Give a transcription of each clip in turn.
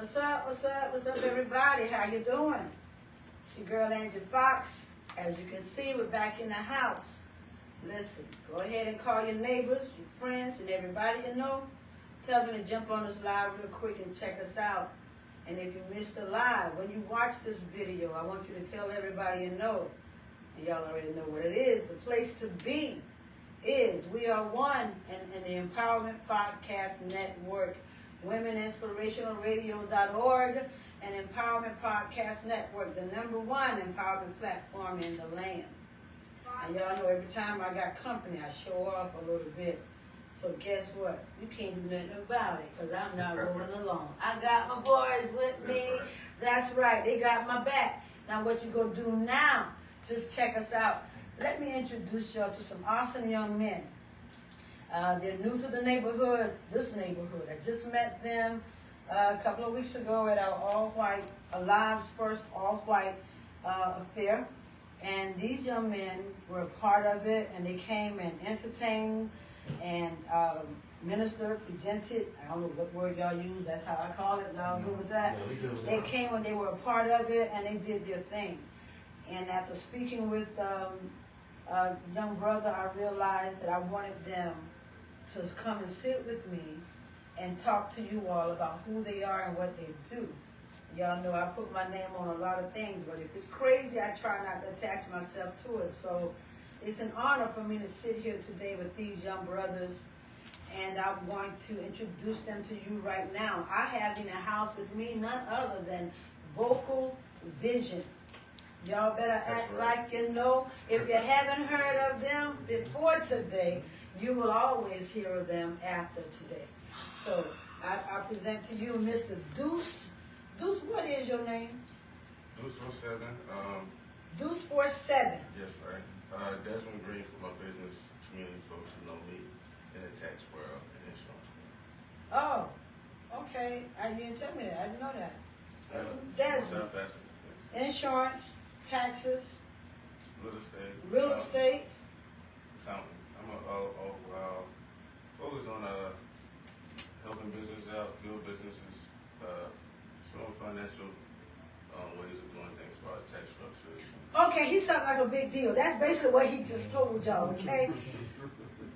What's up? What's up? What's up, everybody? How you doing? It's your girl Angie Fox. As you can see, we're back in the house. Listen, go ahead and call your neighbors, your friends, and everybody you know. Tell them to jump on this live real quick and check us out. And if you missed the live, when you watch this video, I want you to tell everybody you know. And y'all already know what it is. The place to be is We Are One in the Empowerment Podcast Network, WomenInspirationalRadio.org, and Empowerment Podcast Network, the #1 empowerment platform in the land. And y'all know every time I got company, I show off a little bit. So guess what? You can't do nothing about it because I'm not rolling alone. I got my boys with me. That's right. They got my back. Now what you gonna do now? Just check us out. Let me introduce y'all to some awesome young men. They're new to the neighborhood, this neighborhood. I just met them a couple of weeks ago at our all-white, Alive's first all-white affair. And these young men were a part of it, and they came and entertained and ministered, presented. I don't know what word y'all use, that's how I call it. Y'all good with that? Yeah, we good with they that. came when they were a part of it, and they did their thing. And after speaking with a young brother, I realized that I wanted them to come and sit with me and talk to you all about who they are and what they do. Y'all know I put my name on a lot of things, but if it's crazy, I try not to attach myself to it. So it's an honor for me to sit here today with these young brothers, and I'm going to introduce them to you right now. I have in the house with me none other than Vocal Vision. Y'all better act like you know. If you haven't heard of them before today, you will always hear of them after today. So I present to you Mr. Deuce. Deuce, what is your name? Deuce 47. Deuce 47. Yes, right. Desmond Green for my business community folks who know me in the tax world and insurance world. Oh, okay. You didn't tell me that. I didn't know that. Desmond. Desmond. Insurance, taxes, Real estate. real estate. Accounting. I'm overall focus on helping business out, build businesses, showing financial ways of doing things as far as tax structures. Okay, he sounded like a big deal. That's basically what he just told y'all, okay?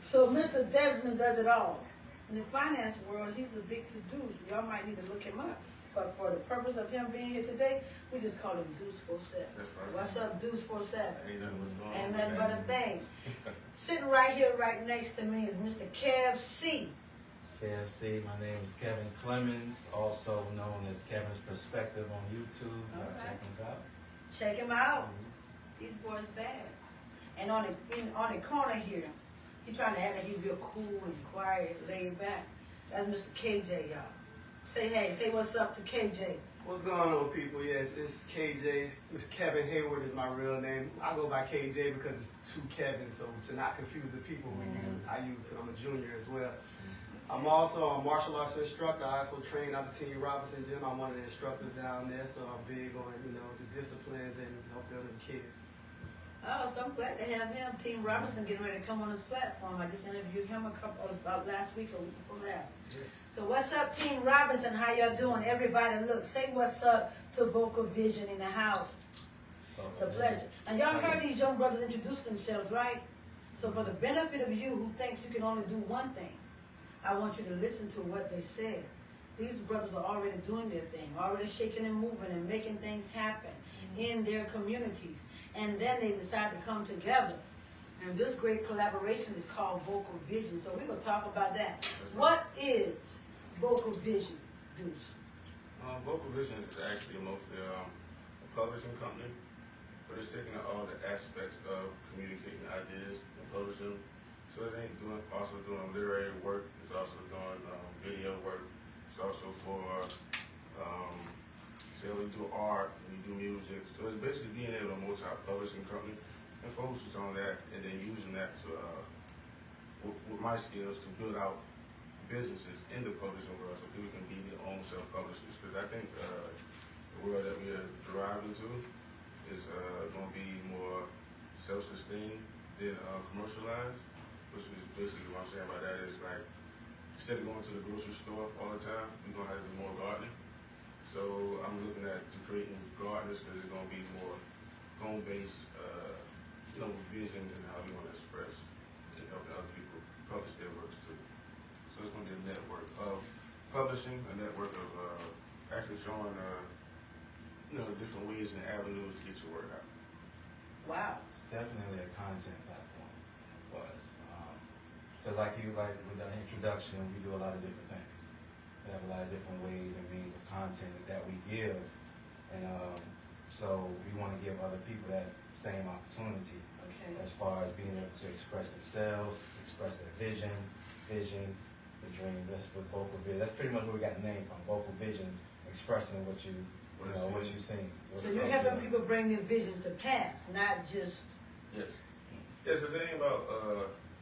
So Mr. Desmond does it all. In the finance world, he's a big to-do, so y'all might need to look him up. But for the purpose of him being here today, we just call him Deuce 47. That's right. What's up, Deuce 47? Ain't nothing what's going on. Ain't nothing but a thing. Sitting right here, right next to me is Mr. Kev C. KFC, my name is Kevin Clemens, also known as Kevin's Perspective on YouTube. Y'all Okay. check us out. Check him out. These boys bad. And on the corner here, he's trying to act like he's real cool and quiet, laid back. That's Mr. KJ, y'all. Say hey, say what's up to KJ. What's going on, people? Yes, it's KJ. It's Kevin Hayward is my real name. I go by KJ because it's two Kevin, so to not confuse the people, I use it. I'm a junior as well. I'm also a martial arts instructor. I also train out the Team Robinson Gym. I'm one of the instructors down there, so I'm big on the disciplines and building kids. Oh, so I'm glad to have him. Team Robinson getting ready to come on this platform. I just interviewed him about last week or before last. So what's up, Team Robinson? How y'all doing? Everybody, look, say what's up to Vocal Vision in the house. It's a pleasure. And y'all heard these young brothers introduce themselves, right? So for the benefit of you who thinks you can only do one thing, I want you to listen to what they said. These brothers are already doing their thing, already shaking and moving and making things happen in their communities. And then they decide to come together. And this great collaboration is called Vocal Vision. So we're going to talk about that. What is Vocal Vision, Deuce? Vocal Vision is actually mostly a publishing company, but it's taking all the aspects of communicating ideas and publishing. So it ain't also doing literary work. It's also doing video work. It's also for say we do art and we do music. So it's basically being able to multi-publishing company and focus on that, and then using that to with my skills to build out businesses in the publishing world, so people can be their own self-publishers. Because I think the world that we are deriving to is going to be more self-sustained than commercialized. Which is basically what I'm saying by that is like, instead of going to the grocery store all the time, we're going to have to do more gardening. So I'm looking at creating gardeners because it's going to be more home-based, visions and how we want to express and helping other people publish their works too. So it's going to be a network of publishing, a network of actually showing, different ways and avenues to get your word out. Wow. It's definitely a content platform for us. Because like with the introduction, we do a lot of different things. We have a lot of different ways and means of content that we give. And so we want to give other people that same opportunity as far as being able to express themselves, express their vision, the dream. That's what vocal vision. That's pretty much where we got the name from. Vocal visions, expressing what you sing. So you're helping people bring their visions to pass, not just. Yes. Yes, because it ain't about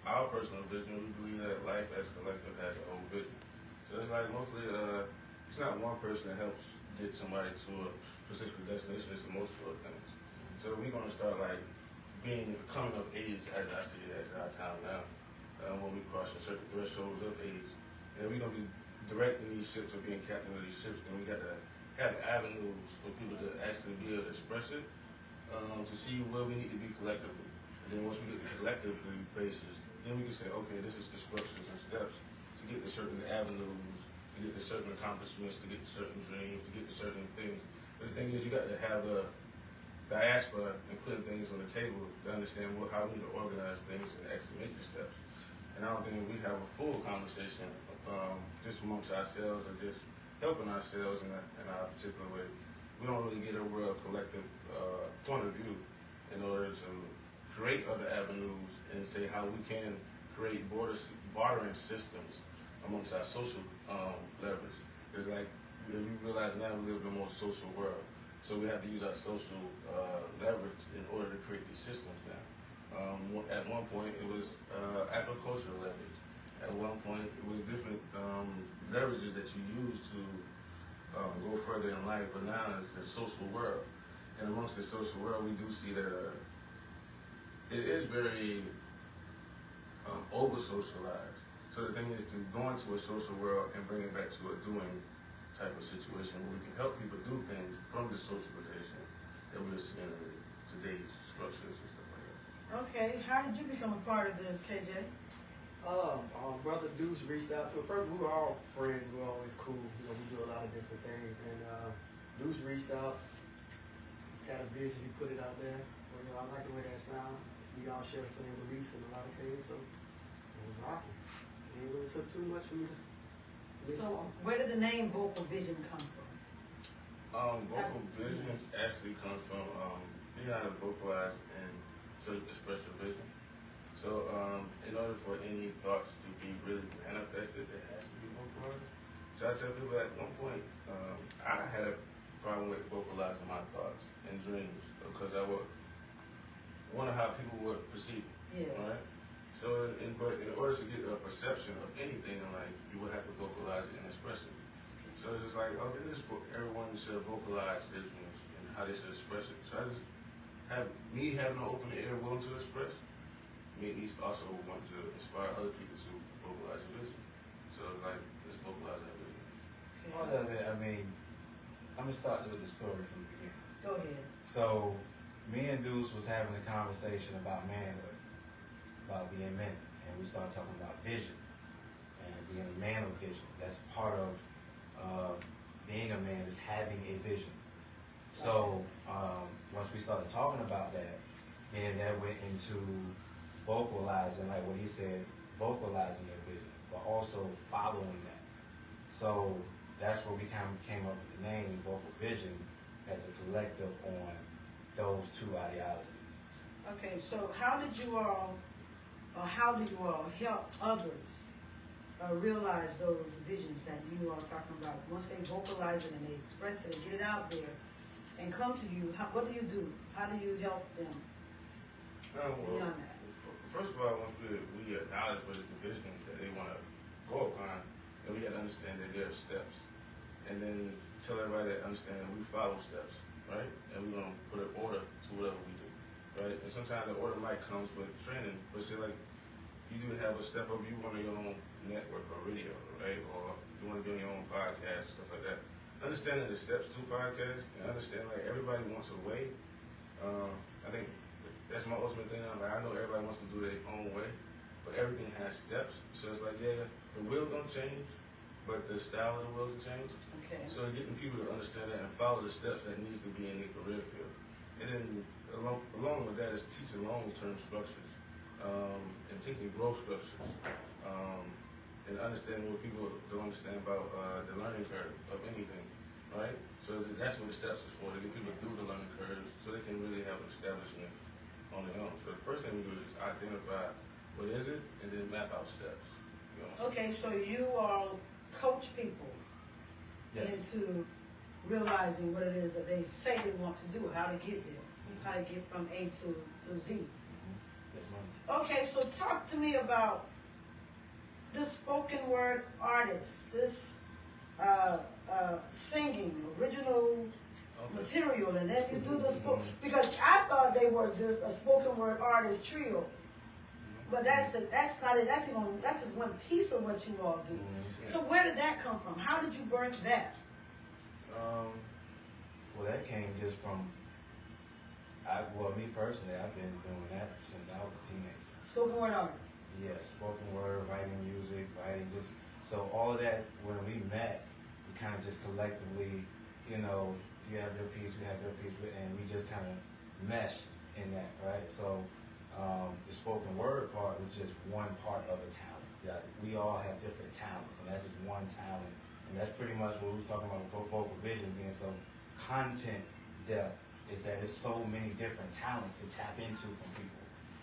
our personal vision. We believe that life as a collective has a whole vision. So it's like mostly, it's not one person that helps get somebody to a specific destination. It's multiple things. So we're going to start coming of age, as I see it, as our time now, when we cross certain thresholds of age. And we're going to be directing these ships or being captain of these ships, and we got to have avenues for people to actually be able to express it, to see where we need to be collectively. And then once we get the collectively basis, then we can say, okay, this is the structures and steps to get to certain avenues, to get to certain accomplishments, to get to certain dreams, to get to certain things. But the thing is, you got to have the diaspora and putting things on the table to understand how we need to organize things and actually make the steps. And I don't think we have a full conversation just amongst ourselves or just helping ourselves in our particular way. We don't really get a real collective point of view in order to create other avenues and say how we can create bartering systems amongst our social leverage. It's like we realize now we live in a more social world. So we have to use our social leverage in order to create these systems now. At one point, it was agricultural leverage. At one point, it was different leverages that you use to go further in life. But now it's the social world. And amongst the social world, we do see that it is very over-socialized. So the thing is to go into a social world and bring it back to a doing type of situation where we can help people do things from the socialization that we're seeing in today's structures and stuff like that. Okay, how did you become a part of this, KJ? Brother Deuce reached out to us. First, we were all friends. We were always cool. We do a lot of different things. And Deuce reached out, had a vision. He put it out there. Well, I like the way that sounds. We all share the same beliefs in a lot of things, so it was rocking. It really took too much for me to. So where did the name Vocal Vision come from? Vocal vision actually comes from being able to vocalize and to express your vision. So in order for any thoughts to be really manifested, it has to be vocalized. So I tell people at one point, I had a problem with vocalizing my thoughts and dreams because I would wonder how people would perceive it. Yeah. Right? So, but in order to get a perception of anything in life, you would have to vocalize it and express it. So it's just like, okay, everyone should vocalize their dreams and how they should express it. So I just have me having an open ear, willing to express, made me also want to inspire other people to vocalize your vision. So it's like, let's vocalize that vision. Part of it, I mean, I'm gonna start with the story from the beginning. Go ahead. So, me and Deuce was having a conversation about manhood, about being men, and we started talking about vision and being a man of vision. That's part of being a man is having a vision. So once we started talking about that, then that went into vocalizing, like what he said, vocalizing your vision, but also following that. So that's where we kind of came up with the name Vocal Vision as a collective on those two ideologies. Okay, so how do you all help others realize those visions that you are talking about? Once they vocalize it and they express it and get it out there and come to you, what do you do? How do you help them beyond that? First of all, once we acknowledge what is the vision that they want to go upon, then we got to understand that there are steps. And then tell everybody that understand that we follow steps, right? And we're going to put an order to whatever we do, right? And sometimes the order might come with training, but say like, you do have a step of you want your own network or radio, right? Or you want to be on your own podcast, stuff like that. understanding the steps to podcast and understand like everybody wants a way. I think that's my ultimate thing. Like, I know everybody wants to do their own way, but everything has steps. So it's like, yeah, the wheel don't change, but the style of the wheel can change. Okay. So getting people to understand that and follow the steps that needs to be in their career field. And then along with that is teaching long-term structures and teaching growth structures and understanding what people don't understand about the learning curve of anything, right? So that's what the steps is for, to get people through the learning curves so they can really have an establishment on their own. So the first thing we do is just identify what is it and then map out steps. You know? Okay, so you all coach people Yes. into realizing what it is that they say they want to do, how to get there, how to get from A to Z. Yes, ma'am. Okay, so talk to me about this spoken word artist, this singing, original material, and then you do the spoken, because I thought they were just a spoken word artist trio. But that's not it. That's just one piece of what you all do. So where did that come from? How did you birth that? Well, that came just from, me personally, I've been doing that since I was a teenager. Spoken word artist. Yeah, spoken word, writing music, so all of that, when we met, we kind of just collectively, you have your piece, we have your piece, and we just kind of meshed in that, right? So the spoken word part was just one part of a talent. Yeah, we all have different talents, and that's just one talent. And that's pretty much what we were talking about with vocal vision being so content depth, is that there's so many different talents to tap into from people.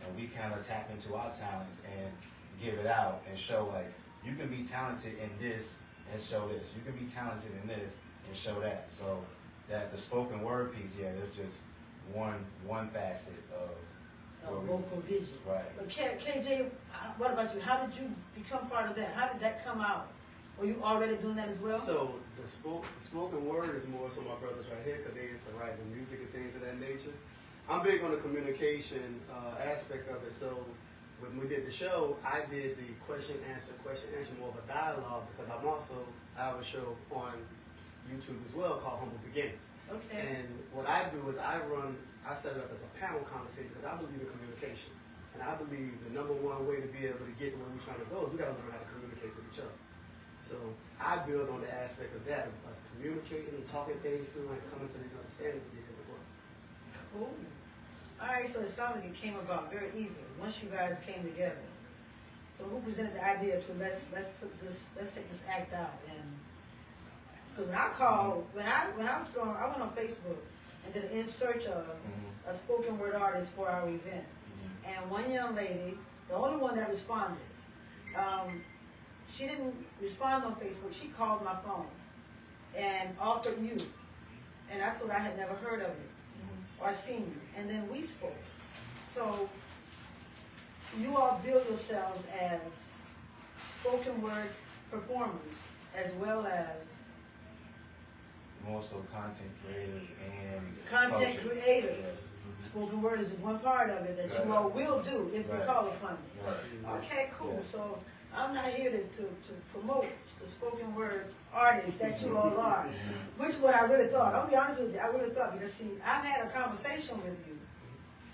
And we kind of tap into our talents and give it out and show, like, you can be talented in this and show this. You can be talented in this and show that. So that the spoken word piece, yeah, there's just one facet of Vocal vision. Right. But KJ, what about you? How did you become part of that? How did that come out? Were you already doing that as well? So the spoken word is more so my brothers right here because they into writing music and things of that nature. I'm big on the communication aspect of it. So when we did the show, I did the question answer, more of a dialogue because I have a show on YouTube as well called Humble Beginnings. Okay. And what I do is I set it up as a panel conversation because I believe in communication. And I believe the number one way to be able to get where we're trying to go is we got to learn how to communicate with each other. So I build on the aspect of that, of us communicating and talking things through and coming to these understandings to get to the book. Cool. All right, so it sounds like it came about very easily once you guys came together. So who presented the idea to let's take this act out? And because when I went on Facebook and did in search of a spoken word artist for our event, and one young lady, the only one that responded, she didn't respond on Facebook. She called my phone and offered you, and I told her I had never heard of you or seen you, and then we spoke. So you all build yourselves as spoken word performers as well as more so content creators and content culture. creators. Yes. Spoken word is just one part of it that you all will do if you call upon it. Right. Okay, cool. Yeah. So I'm not here to promote the spoken word artists that you all are, which is what I really thought. I'll be honest with you, I really thought, because see, I've had a conversation with you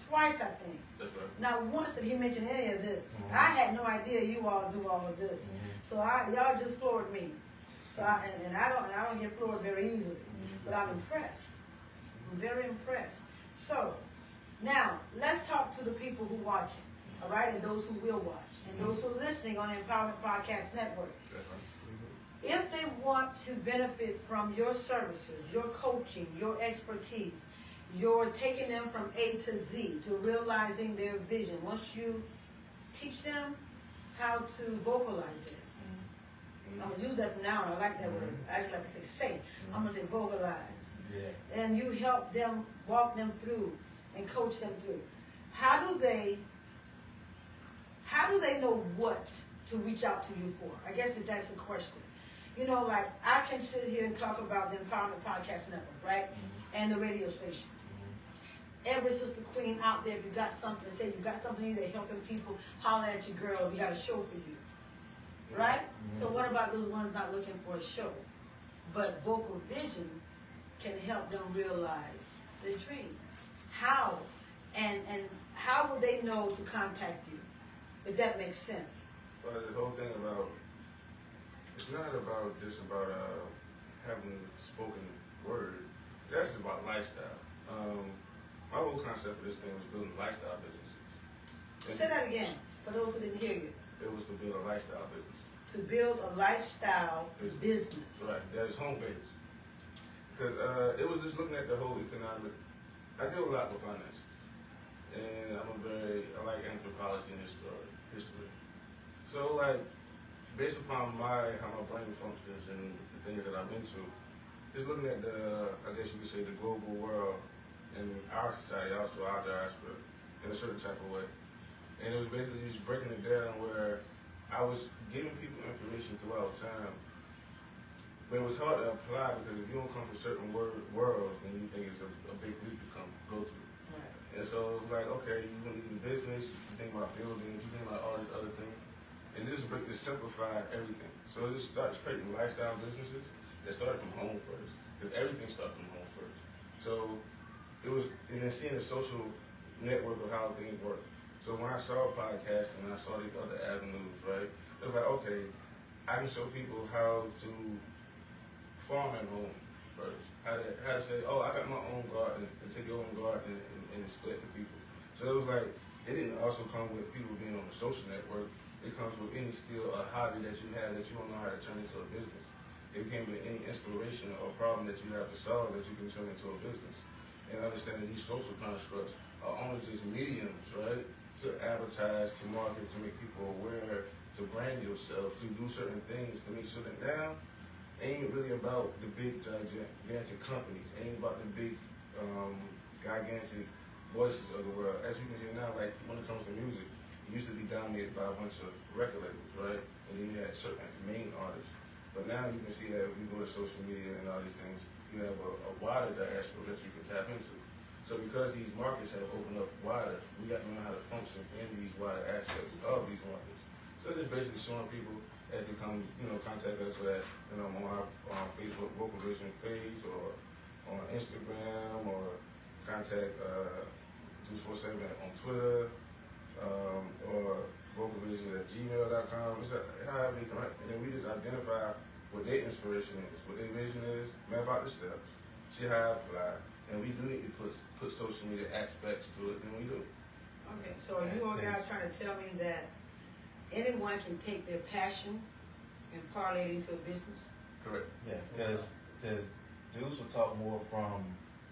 twice, I think. That's right. Not once did he mention any of this. I had no idea you all do all of this. So y'all just floored me. So I don't get floored very easily, but I'm impressed. I'm very impressed. So now let's talk to the people who are watching, all right, and those who will watch, and those who are listening on the Empowerment Podcast Network. If they want to benefit from your services, your coaching, your expertise, you're taking them from A to Z to realizing their vision. Once you teach them how to vocalize it, I'm going to use that from now on. I like that word. I just like to say. I'm going to say vocalize. Yeah. And you help them, walk them through, and coach them through. How do they know what to reach out to you for? I guess if that's the question. You know, like I can sit here and talk about the Empowerment Podcast Network, right? And the radio station. Every sister queen out there, if you got something to say, you got something to do, helping people, holler at your girl, we got a show for you. Right? So what about those ones not looking for a show? but Vocal Vision can help them realize their dream. How? And how will they know to contact you? If that makes sense. But the whole thing about, it's not about just about having spoken word. That's about lifestyle. My whole concept of this thing was building lifestyle businesses. Say that again, for those who didn't hear you. It was to build a lifestyle business. To build a lifestyle business. Right, that is home based. Because it was just looking at the whole economic. I deal a lot with finance, and I like anthropology and history. So like, based upon how my brain functions and the things that I'm into, just looking at I guess you could say the global world and our society, also our diaspora, in a certain type of way. And it was basically just breaking it down where I was giving people information throughout time, but it was hard to apply because if you don't come from certain worlds, then you think it's a big leap to go through. Right. And so it was like, okay, you want to do business, you think about buildings, you think about all these other things, and just simplify everything. So it just starts creating lifestyle businesses that started from home first, because everything started from home first. So it was, and then seeing the social network of how things work. So when I saw podcasting and I saw these other avenues, right, it was like, okay, I can show people how to farm at home first. How to say, oh, I got my own garden, and take your own garden and split to people. So it was like, it didn't also come with people being on the social network. It comes with any skill or hobby that you have that you don't know how to turn into a business. It came with any inspiration or problem that you have to solve that you can turn into a business. And understanding these social constructs are only just mediums, right? To advertise, to market, to make people aware, to brand yourself, to do certain things, to make sure that now ain't really about the big, gigantic companies, ain't about the big, gigantic voices of the world. As you can see now, like when it comes to music, it used to be dominated by a bunch of record labels, right? And then you had certain main artists. But now you can see that if you go to social media and all these things, you have a wider diaspora that you can tap into. So because these markets have opened up wider, we got to know how to function in these wider aspects of these markets. So it's just basically showing people as they come, contact us at, on our Facebook Vocal Vision page or on Instagram or contact 247 on Twitter or vocalvision@gmail.com. It's however they come, and then we just identify what their inspiration is, what their vision is, map out the steps, see how it apply. And we do need to put social media aspects to it, and we do. Okay, so are you all guys trying to tell me that anyone can take their passion and parlay it into a business? Correct. Yeah, because Deuce will talk more from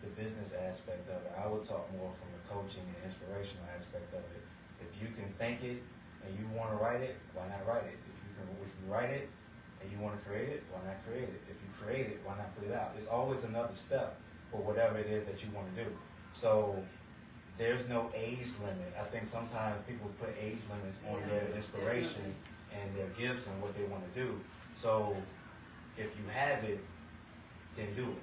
the business aspect of it. I would talk more from the coaching and inspirational aspect of it. If you can think it and you want to write it, why not write it? If you write it and you want to create it, why not create it? If you create it, why not put it out? It's always another step for whatever it is that you want to do. So there's no age limit. I think sometimes people put age limits on their inspiration and their gifts and what they want to do. So if you have it, then do it.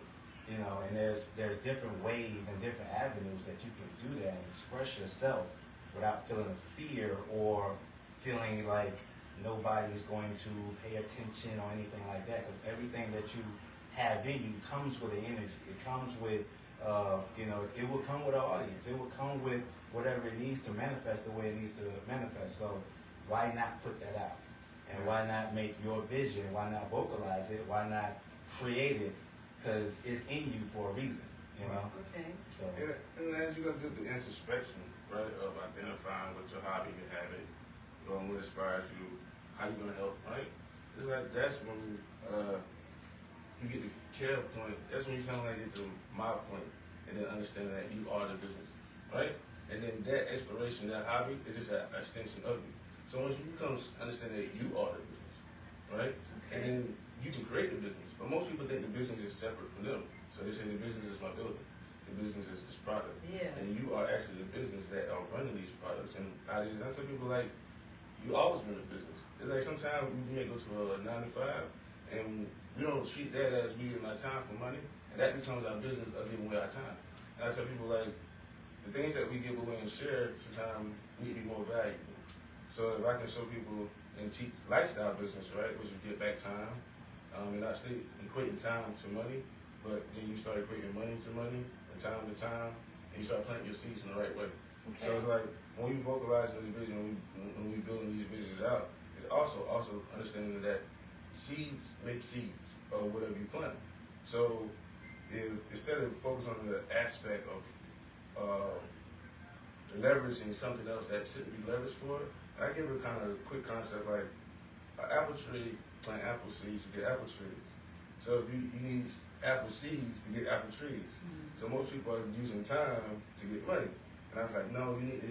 And there's different ways and different avenues that you can do that and express yourself without feeling a fear or feeling like nobody's going to pay attention or anything like that. Because everything that you have in you comes with an energy. It comes with, it will come with an audience. It will come with whatever it needs to manifest the way it needs to manifest. So why not put that out? And why not make your vision? Why not vocalize it? Why not create it? Because it's in you for a reason, Okay. So. And as you're going to do the introspection, right, of identifying what your hobby, your habit, what inspires you, how you're going to help, right? It's like that's when you get the care point. That's when you kind of like get to my point, and then understanding that you are the business, right? And then that inspiration, that hobby, is just an extension of you. So once you become understanding that you are the business, right? Okay. And then you can create the business. But most people think the business is separate from them. So they say the business is my building. The business is this product. Yeah. And you are actually the business that are running these products. And I tell people like, you always been a business. It's like sometimes we may go to a 9 to 5 and we don't treat that as we give our time for money. And that becomes our business of giving away our time. And I tell people like, the things that we give away and share sometimes need to be more valuable. So if I can show people and teach lifestyle business, right, which is get back time, And I stay equating time to money, but then you start equating money to money and time to time, and you start planting your seeds in the right way. Okay. So it's like when we vocalize this vision, when we building these visions out, it's also understanding that seeds make seeds or whatever you plant. So if instead of focus on the aspect of leveraging something else that shouldn't be leveraged for, I give it kind of a quick concept like an apple tree plant apple seeds to get apple trees. So if you need apple seeds to get apple trees. So most people are using time to get money. And I was like, no, you need to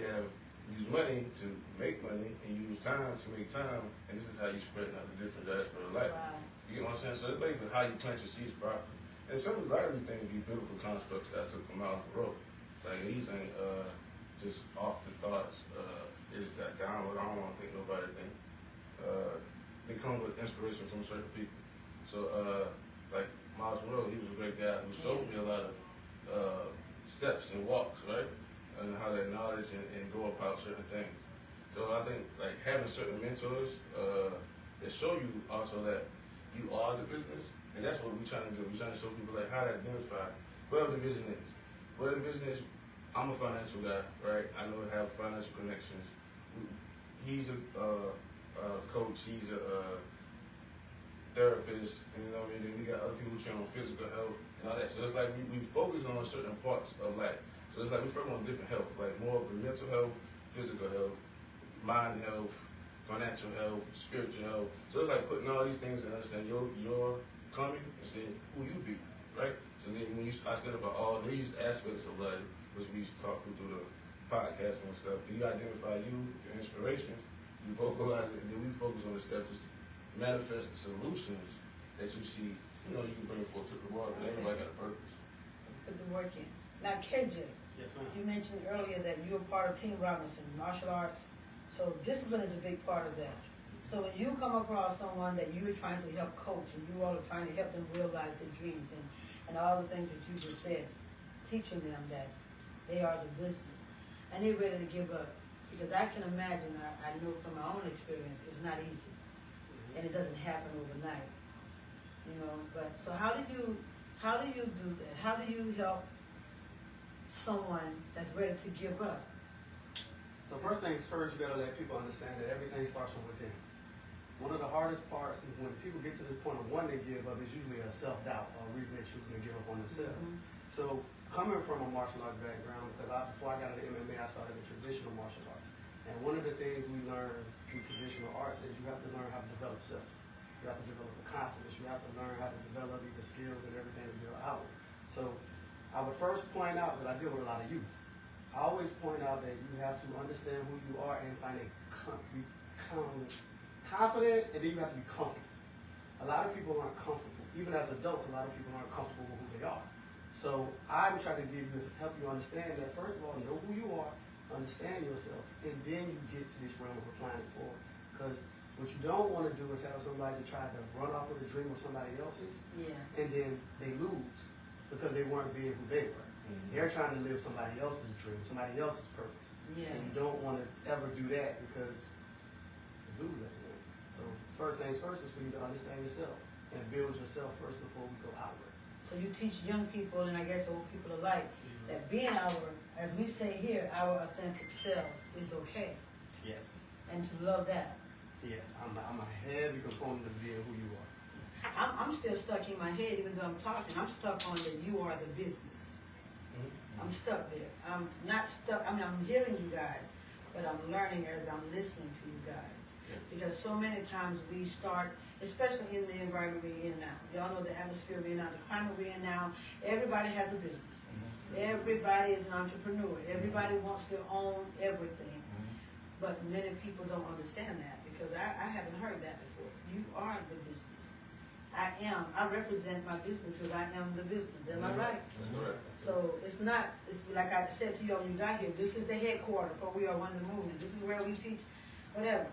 use money to make money and use time to make time. And this is how you spread out the different aspects of life. Wow. You get what I'm saying? So it's basically how you plant your seeds properly. And a lot of these things be biblical constructs that I took from Miles Monroe. Like these ain't just off the thoughts. It's that download. I don't want to think nobody think. They come with inspiration from certain people. So like Miles Monroe, he was a great guy who showed me a lot of steps and walks, right? And how to acknowledge and go about certain things. So I think like having certain mentors that show you also that you are the business, and that's what we're trying to do. We're trying to show people like how to identify whatever the vision is. Whatever the vision is, I'm a financial guy, right? I know I have financial connections. He's a coach. He's a therapist, and you know what I mean? Then we got other people who train on physical health and all that. So it's like we focus on certain parts of life. So it's like we focus on different health, like more of the mental health, physical health, mind health, financial health, spiritual health. So it's like putting all these things and understand your coming and seeing who you be, right? So then when I said about all these aspects of life, which we talked through the podcast and stuff, then you identify your inspirations, you vocalize it, and then we focus on the steps to manifest the solutions that you see, you know, you can bring forth to the world, and everybody got a purpose. Put the work in. Now, KJ, Yes, ma'am. you mentioned earlier that you're part of Team Robinson, martial arts. So discipline is a big part of that. So when you come across someone that you're trying to help coach and you all are trying to help them realize their dreams and all the things that you just said, teaching them that they are the business and they're ready to give up. Because I can imagine, I know from my own experience, it's not easy and it doesn't happen overnight. You know, but so how do you do that? How do you help someone that's ready to give up? So first things first, you gotta let people understand that everything starts from within. One of the hardest parts is when people get to the point of wanting to give up is usually a self-doubt or a reason they're choosing to give up on themselves. So coming from a martial arts background, because before I got into MMA, I started in traditional martial arts. And one of the things we learn through traditional arts is you have to learn how to develop self. You have to develop a confidence. You have to learn how to develop the skills and everything to build outward. So I would first point out that I deal with a lot of youth. I always point out that you have to understand who you are and become confident, and then you have to be comfortable. A lot of people aren't comfortable. Even as adults, a lot of people aren't comfortable with who they are. So I'm trying to help you understand that, first of all, know who you are, understand yourself, and then you get to this realm of applying it forward. Because what you don't want to do is have somebody try to run off with a dream of somebody else's, and then they lose because they weren't being who they were. They're trying to live somebody else's dream, somebody else's purpose. And you don't want to ever do that because you lose at the end. So first things first is for you to understand yourself and build yourself first before we go outward. So you teach young people, and I guess old people alike, that being our, as we say here, our authentic selves is okay. Yes. And to love that. Yes, I'm a heavy component of being who you are. I'm still stuck in my head, even though I'm talking. I'm stuck on that you are the business. I'm stuck there. I'm not stuck. I mean, I'm hearing you guys, but I'm learning as I'm listening to you guys. Because so many times we start, especially in the environment we're in now. Y'all know the atmosphere we're in now, the climate we're in now. Everybody has a business. Everybody is an entrepreneur. Everybody wants to own everything. But many people don't understand that because I haven't heard that before. You are the business. I represent my business because I am the business. Am I right? That's correct. So it's like I said to you when you got here, this is the headquarters for We Are One the Movement. This is where we teach whatever.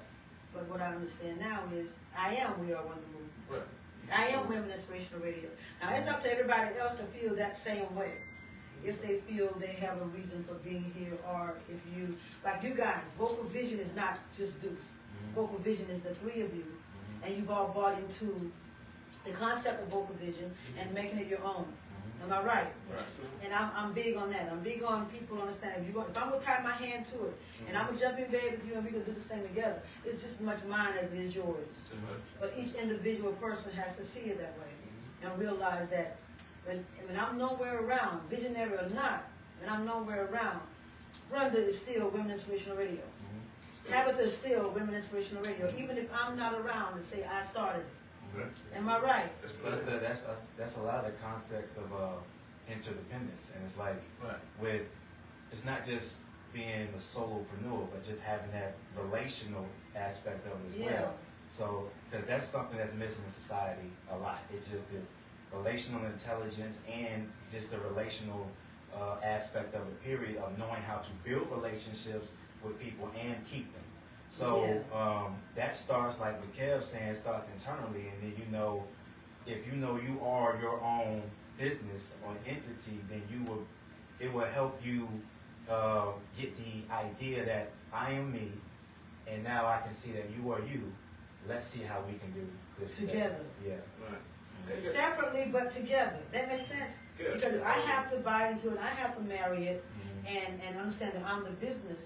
But what I understand now is I am We Are One the Movement. Right. I am Women Inspirational Radio. Now it's up to everybody else to feel that same way. If they feel they have a reason for being here, or if you, like you guys, Vocal Vision is not just Deuce. Vocal Vision is the three of you, and you've all bought into the concept of vocal vision and making it your own. Am I right? Right. And I'm big on that. I'm big on people understanding. If I'm gonna tie my hand to it, and I'm gonna jump in bed with you, and we're gonna do this thing together, it's just as much mine as it is yours. But each individual person has to see it that way and realize that when I'm nowhere around, visionary or not, and I'm nowhere around, Brenda is still Women Inspirational Radio. Tabitha is still Women Inspirational Radio, even if I'm not around to say I started it. Am I right? That's a lot of the context of interdependence, and it's like it's not just being a solopreneur, but just having that relational aspect of it as well. So, because that's something that's missing in society a lot. It's just the relational intelligence and just the relational aspect of it, period, of knowing how to build relationships with people and keep them. So that starts, like what Kev saying, starts internally, and then if you are your own business or entity, then it will help you get the idea that I am me, and now I can see that you are you. Let's see how we can do this together. Yeah. Right. Separately but together. That makes sense. Yeah. Because if I have to buy into it, I have to marry it and understand that I'm the business.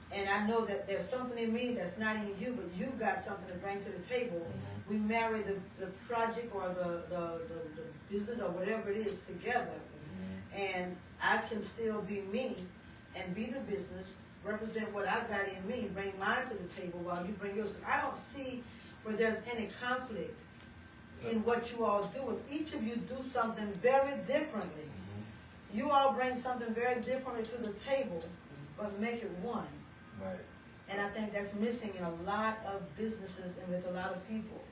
And I know that there's something in me that's not in you, but you got something to bring to the table. We marry the project or the business or whatever it is together. And I can still be me and be the business, represent what I got in me, bring mine to the table while you bring yours. I don't see where there's any conflict in what you all do. And each of you do something very differently. You all bring something very differently to the table, but make it one. Right. And I think that's missing in a lot of businesses and with a lot of people.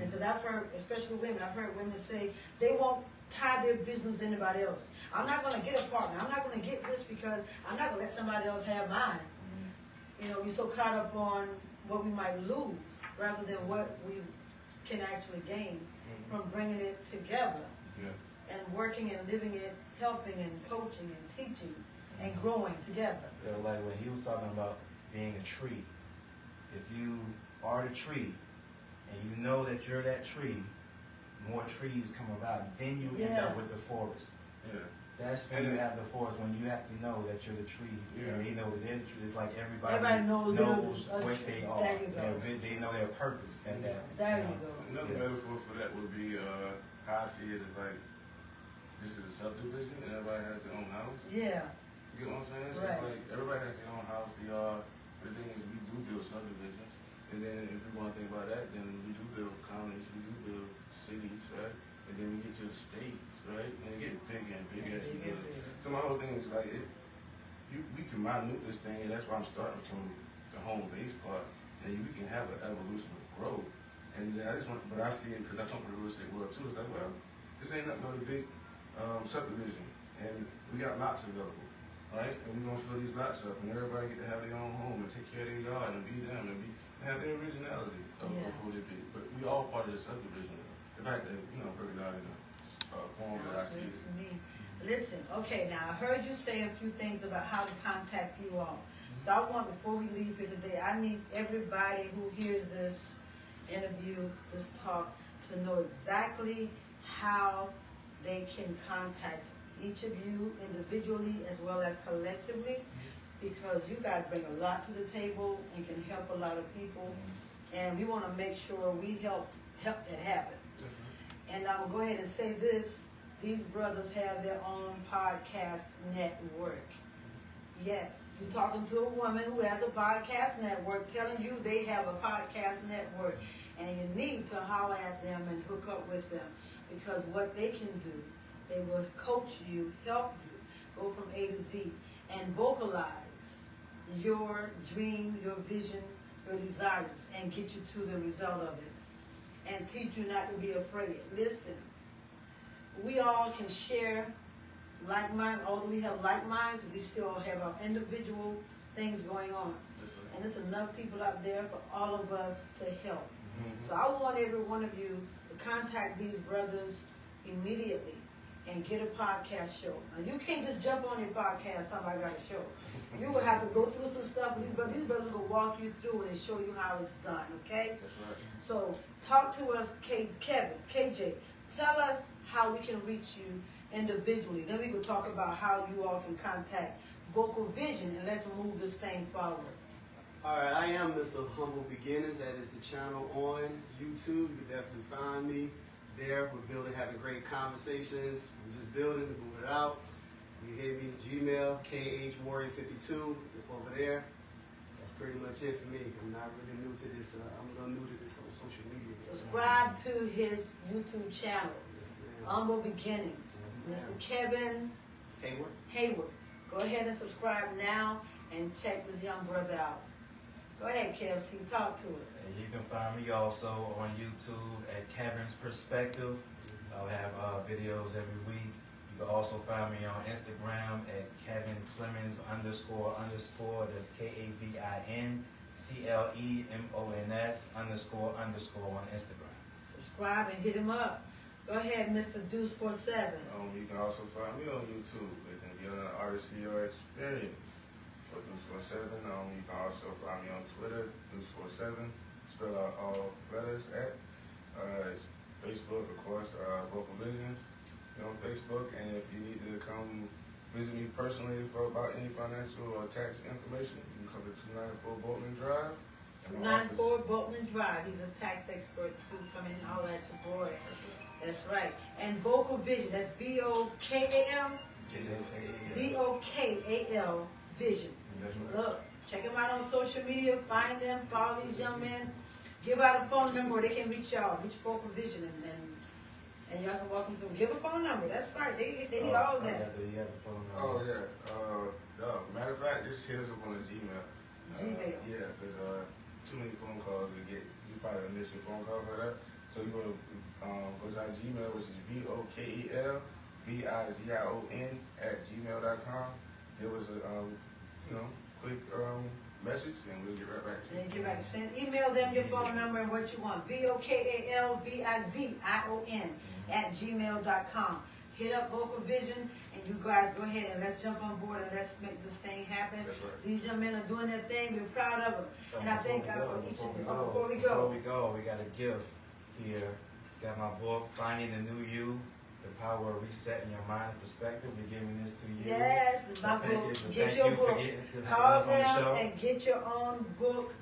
And because I've heard, especially women, I've heard women say they won't tie their business to anybody else. I'm not going to get a partner. I'm not going to get this because I'm not going to let somebody else have mine. You know, we're so caught up on what we might lose rather than what we can actually gain from bringing it together and working and living it, helping and coaching and teaching and growing together. So like when he was talking about being a tree, if you are the tree and you know that you're that tree, more trees come about, then you end up with the forest. Yeah. That's when you have the forest, when you have to know that you're the tree, and they know that they're the tree. It's like everybody knows what they are. There you go. They know their purpose. And there you go. Another metaphor for that would be how I see it is like this is a subdivision and everybody has their own house. Yeah. You know what I'm saying? So it's like everybody has their own house, the yard. But the thing is, we do build subdivisions. And then if we want to think about that, then we do build counties, we do build cities, right? And then we get to the states, right? And it gets bigger and bigger as you build it. So my whole thing is like, we can minute this thing, and that's why I'm starting from the home base part. And we can have an evolution of growth. And then but I see it because I come from the real estate world too. It's like, well, this ain't nothing but a big subdivision, and we got lots available. Right? And we're going to fill these lots up, and everybody get to have their own home and take care of their yard and be them and have their originality of who they be. But we all part of the subdivision. The fact that, break it out in a form that I see it. Listen, okay, now I heard you say a few things about how to contact you all. So I want, before we leave here today, I need everybody who hears this interview, this talk, to know exactly how they can contact each of you individually as well as collectively, because you guys bring a lot to the table and can help a lot of people, and we want to make sure we help that happen. And I'm gonna go ahead and say this: these brothers have their own podcast network. Yes, you're talking to a woman who has a podcast network telling you they have a podcast network, and you need to holler at them and hook up with them, because what they can do, they will coach you, help you, go from A to Z, and vocalize your dream, your vision, your desires, and get you to the result of it, and teach you not to be afraid. Listen, we all can share like minds. Although we have like minds, we still have our individual things going on. And there's enough people out there for all of us to help. So I want every one of you to contact these brothers immediately and get a podcast show. Now, you can't just jump on your podcast talking about I got a show. You will have to go through some stuff. These brothers will walk you through it and show you how it's done, okay? That's right. So talk to us, KJ. Tell us how we can reach you individually. Then we can talk about how you all can contact Vocal Vision, and let's move this thing forward. All right, I am Mr. Humble Beginnings. That is the channel on YouTube. You can definitely find me there. We're building, having great conversations. We're just building, moving it out. You hit me Gmail, KHWarrior52 over there. That's pretty much it for me. I'm not really new to this. I'm a little new to this on social media. Subscribe to his YouTube channel, Yes, ma'am. Humble Beginnings. Yes, Mr. ma'am. Kevin Hayward. Go ahead and subscribe now and check this young brother out. Go ahead, KFC, talk to us. And you can find me also on YouTube at Kevin's Perspective. I'll have videos every week. You can also find me on Instagram at Kevin Clemens __. That's KAVINCLEMONS __ on Instagram. Subscribe and hit him up. Go ahead, Mr. Deuce47. You can also find me on YouTube. It can be on the Artist Your Experience for Deuce47. You can also find me on Twitter, Deuce47. Spell out all letters at. Facebook, of course, Vocal Visions on Facebook. And if you need to come visit me personally for about any financial or tax information, you can come to 294 Boatman Drive. 294 Boatman Drive. He's a tax expert too. Come in and holler at your boy. That's right. And Vocal Vision. That's VOKAL. VOKAL Vision. That's right. Look, check them out on social media. Find them. Follow these young men. Give out a phone number where they can reach y'all. Reach Vocal Vision and y'all can walk them through. Give a phone number. That's right. They need all of that. Oh, yeah. Matter of fact, just hit us up on the Gmail. Gmail. Yeah, because too many phone calls to get. You probably miss your phone call for that. So you go to our Gmail, which is VOKELVIZION@gmail.com. Give us a quick message, and we'll get right back to you. And get back. Email them your phone number and what you want. VOKALVIZION@gmail.com. Hit up Vocal Vision, and you guys go ahead and let's jump on board and let's make this thing happen. That's right. These young men are doing their thing. We're proud of them. And I thank God for each of you. Before we Before go. we go, we got a gift here. Got my book, Finding the New You, The Power of Resetting Your Mind and Perspective. We're giving this to you. Yes, this is my Thank book. you. Get Thank your you book. for getting to have Call us on the them show. and get your own book,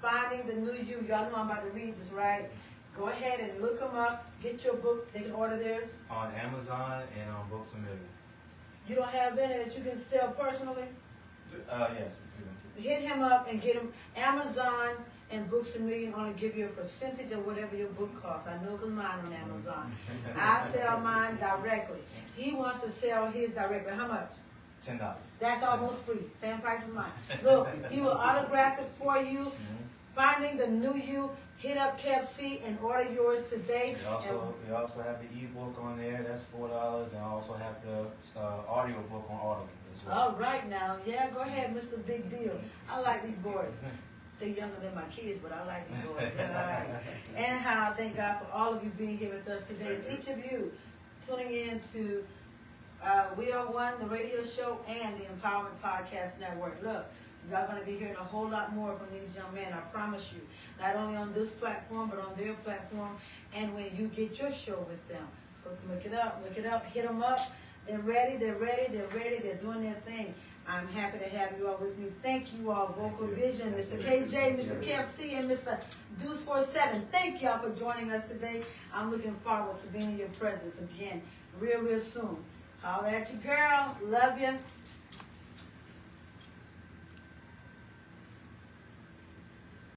Finding the New You. Y'all know I'm about to read this, right? Go ahead and look them up. Get your book. They can order theirs. On Amazon and on Books A Million. You don't have any that you can sell personally? Yes. Hit him up and get him. Amazon and Books A Million only give you a percentage of whatever your book costs. I know because mine on Amazon. I sell mine directly. He wants to sell his directly. How much? $10. That's almost free. Same price as mine. Look, he will autograph it for you. Finding the New You. Hit up KFC and order yours today. We also have the ebook on there. That's $4. And also have the audio book on Audible as well. All right now. Yeah, go ahead, Mr. Big Deal. I like these boys. They're younger than my kids, but I like these boys. Yeah, all right. Anyhow, thank God for all of you being here with us today. Each of you tuning in to We Are One, the radio show, and the Empowerment Podcast Network. Look, y'all going to be hearing a whole lot more from these young men, I promise you. Not only on this platform, but on their platform, and when you get your show with them. So look it up, hit them up. They're ready, they're doing their thing. I'm happy to have you all with me. Thank you all, Vocal Vision, Mr. KJ, Mr. KFC, and Mr. Deuce47. Thank y'all for joining us today. I'm looking forward to being in your presence again real soon. Holla at you, girl. Love you.